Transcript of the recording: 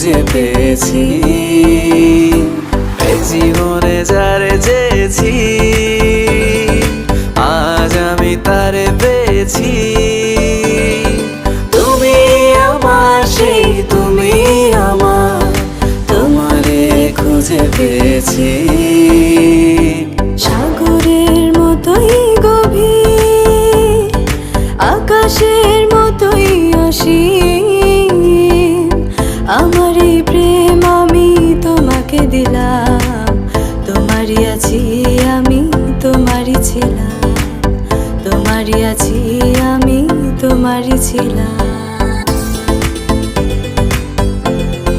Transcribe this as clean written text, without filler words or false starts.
খুঁজে পেয়েছি। এই জীবনে যারে চেয়েছি আজ আমি তারে পেয়েছি। তুমি আমার সেই তুমি আমার, তোমারে খুঁজে পেয়েছি। সাগরের মতোই গভীর, আকাশের মতোই অসীম, আমার এই প্রেম আমি তোমাকে দিলাম। তোমারই আছি আমি, তোমারই ছিলাম, তোমারই আছি আমি, তোমারই ছিলাম।